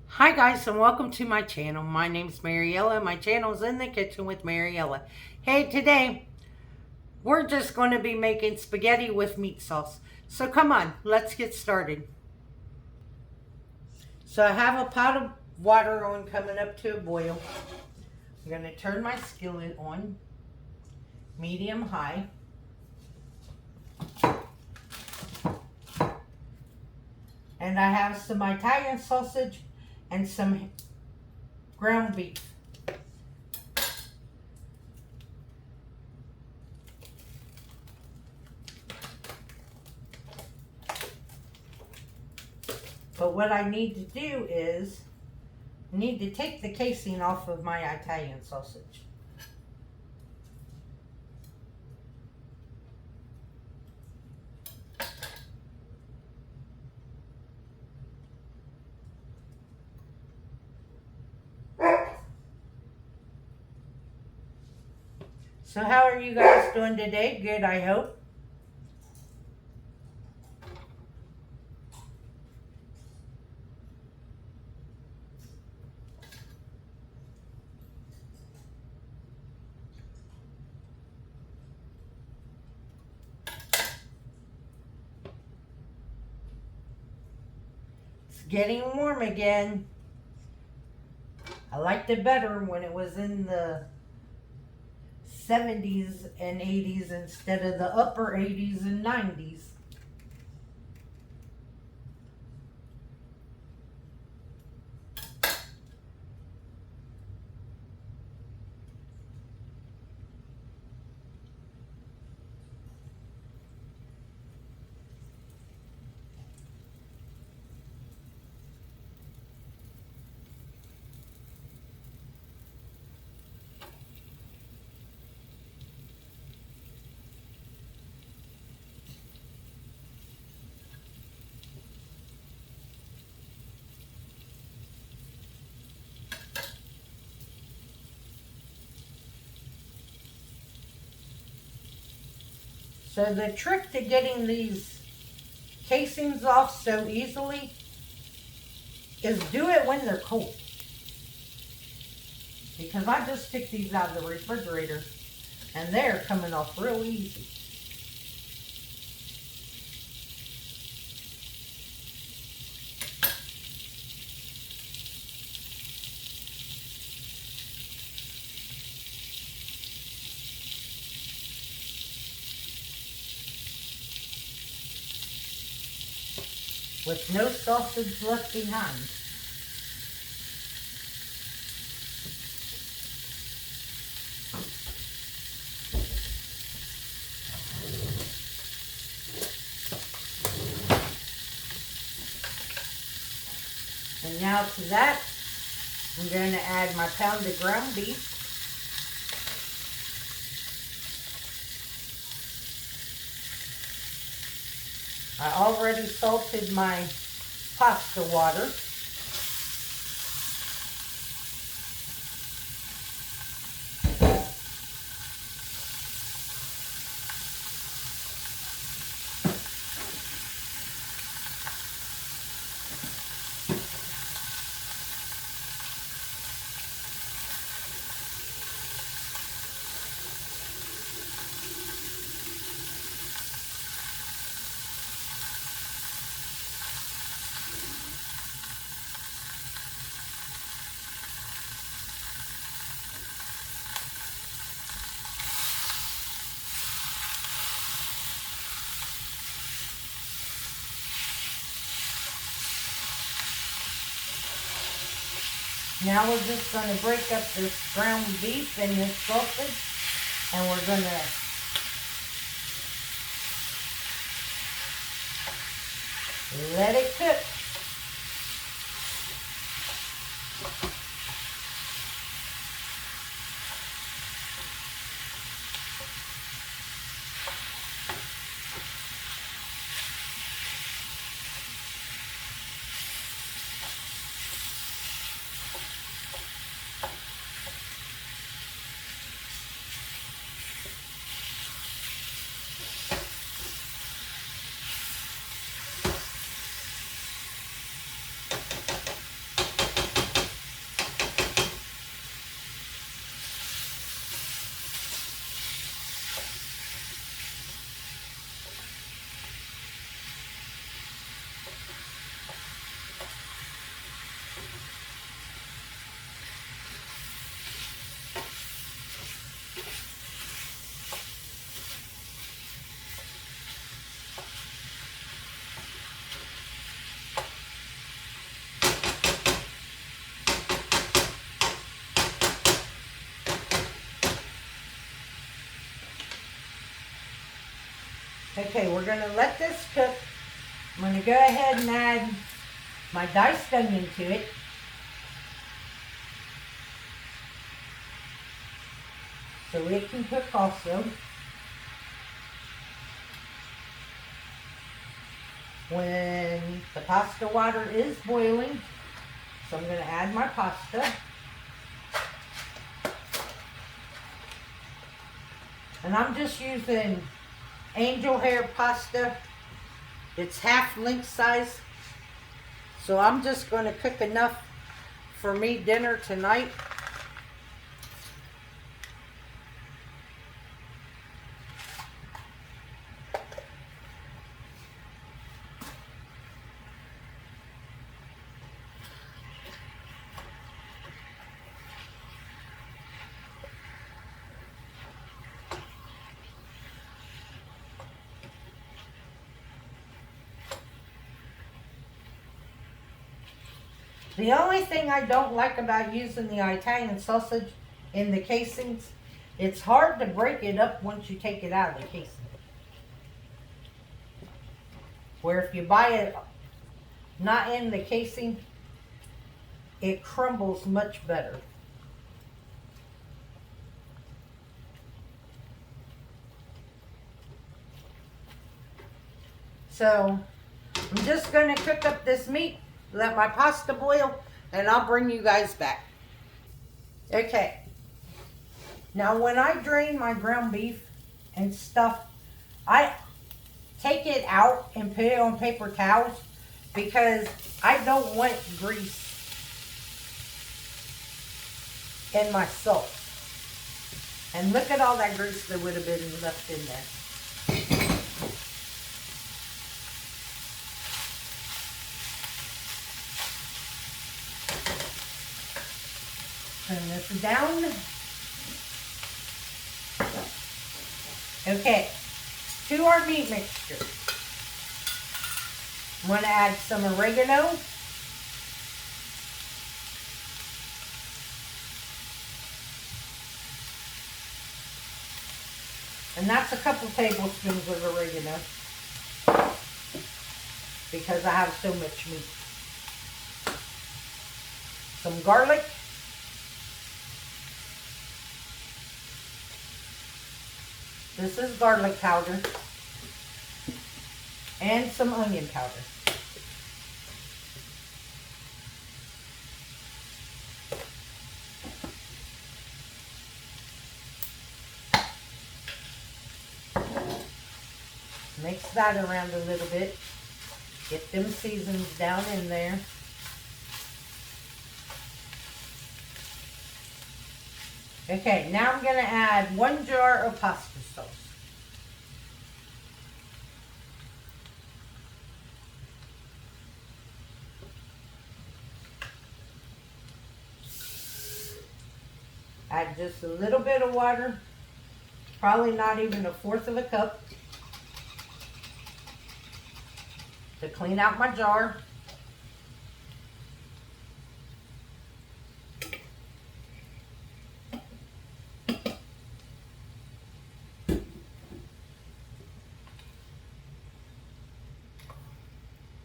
Hi guys and welcome to my channel. My name's Mariella. My channel is In the Kitchen with Mariella. Hey, today we're just going to be making spaghetti with meat sauce. So come on, let's get started. So I have a pot of water on coming up to a boil. I'm going to turn my skillet on medium high. And I have some Italian sausage and some ground beef. But what I need to do is, I need to take the casing off of my Italian sausage. So how are you guys doing today? Good, I hope. It's getting warm again. I liked it better when it was in the 70s and 80s instead of the upper 80s and 90s. So the trick to getting these casings off so easily is do it when they're cold. Because I just took these out of the refrigerator and they're coming off real easy. With no sausage left behind. And now to that, I'm going to add my pound of ground beef. I already salted my pasta water. Now we're just going to break up this ground beef and this sausage, and we're going to let it cook. Okay, we're going to let this cook. I'm going to go ahead and add my diced onion to it. So it can cook also. When the pasta water is boiling, so I'm going to add my pasta. And I'm just using angel hair pasta. It's half length size. So I'm just going to cook enough for me dinner tonight. The only thing I don't like about using the Italian sausage in the casings, it's hard to break it up once you take it out of the casing. Where if you buy it not in the casing, it crumbles much better. So I'm just going to cook up this meat, let my pasta boil, and I'll bring you guys back. Okay. Now when I drain my ground beef and stuff, I take it out and put it on paper towels because I don't want grease in my sauce. And look at all that grease that would have been left in there. Turn this down. Okay, to our meat mixture, I'm going to add some oregano. And that's a couple tablespoons of oregano because I have so much meat. Some garlic. This is garlic powder. And some onion powder. Mix that around a little bit. Get them seasons down in there. Okay, now I'm going to add 1 jar of pasta sauce. Add just a little bit of water, probably not even 1/4 of a cup, to clean out my jar.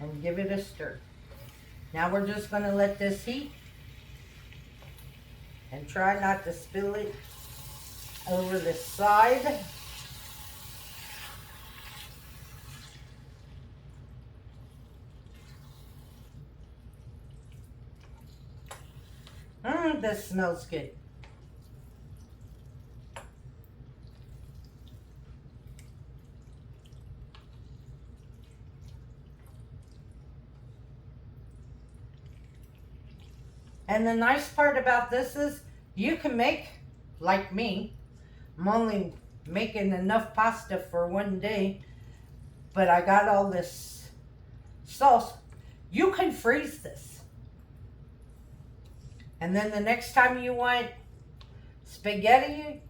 And give it a stir. Now we're just going to let this heat and try not to spill it over the side. This smells good. And the nice part about this is you can make, like me, I'm only making enough pasta for 1 day, but I got all this sauce. You can freeze this. And then the next time you want spaghetti,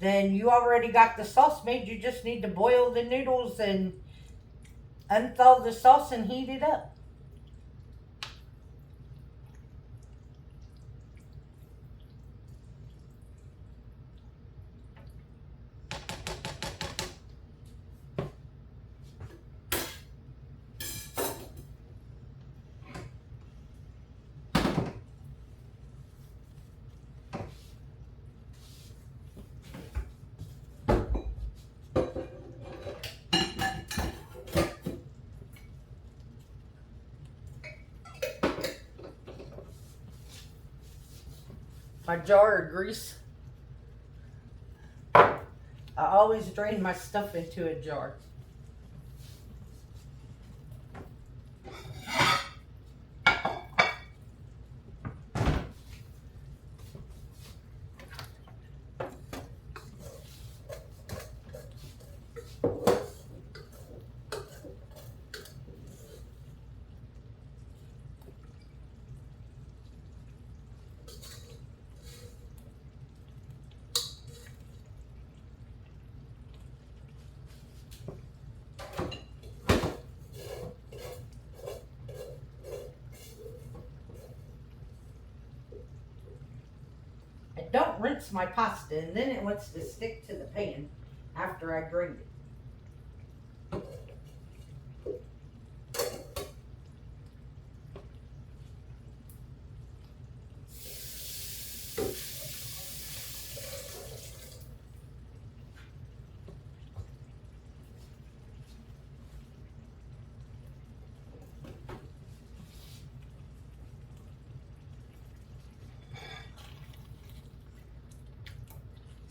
then you already got the sauce made. You just need to boil the noodles and unthaw the sauce and heat it up. my jar of grease. I always drain my stuff into a jar. Don't rinse my pasta, and then it wants to stick to the pan after I drain it.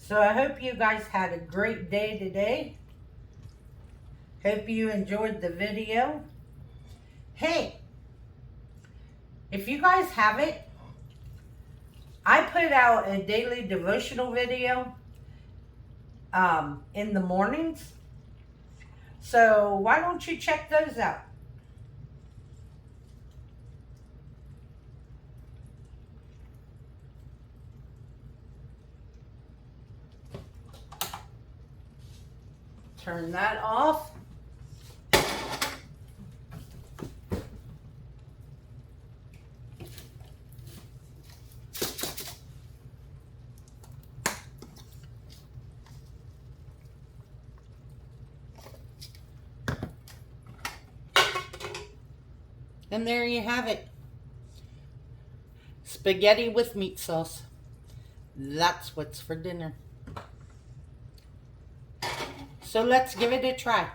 So I hope you guys had a great day today. Hope you enjoyed the video. Hey, if you guys haven't, I put out a daily devotional video in the mornings. So why don't you check those out? Turn that off. And there you have it. Spaghetti with meat sauce. That's what's for dinner. So let's give it a try.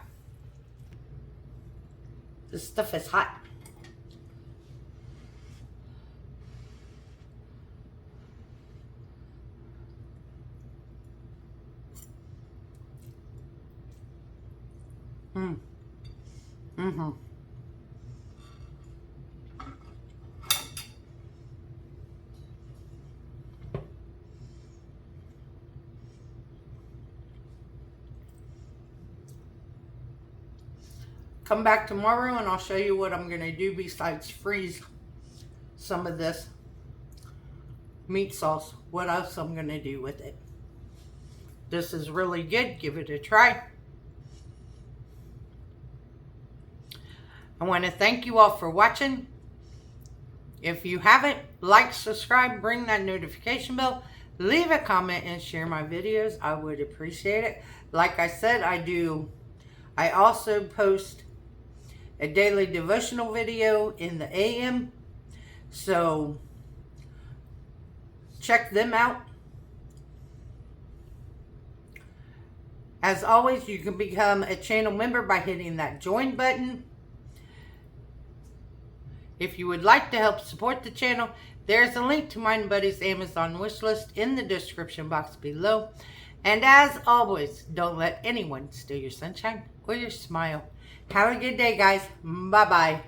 This stuff is hot. Mm-hmm. Come back tomorrow and I'll show you what I'm going to do besides freeze some of this meat sauce. What else I'm going to do with it. This is really good. Give it a try. I want to thank you all for watching. If you haven't, like, subscribe, ring that notification bell, leave a comment, and share my videos. I would appreciate it. Like I said, I also post a daily devotional video in the AM. So check them out. As always, you can become a channel member by hitting that join button. If you would like to help support the channel, there's a link to my buddy's Amazon wish list in the description box below. And as always, don't let anyone steal your sunshine or your smile. Have a good day, guys. Bye-bye.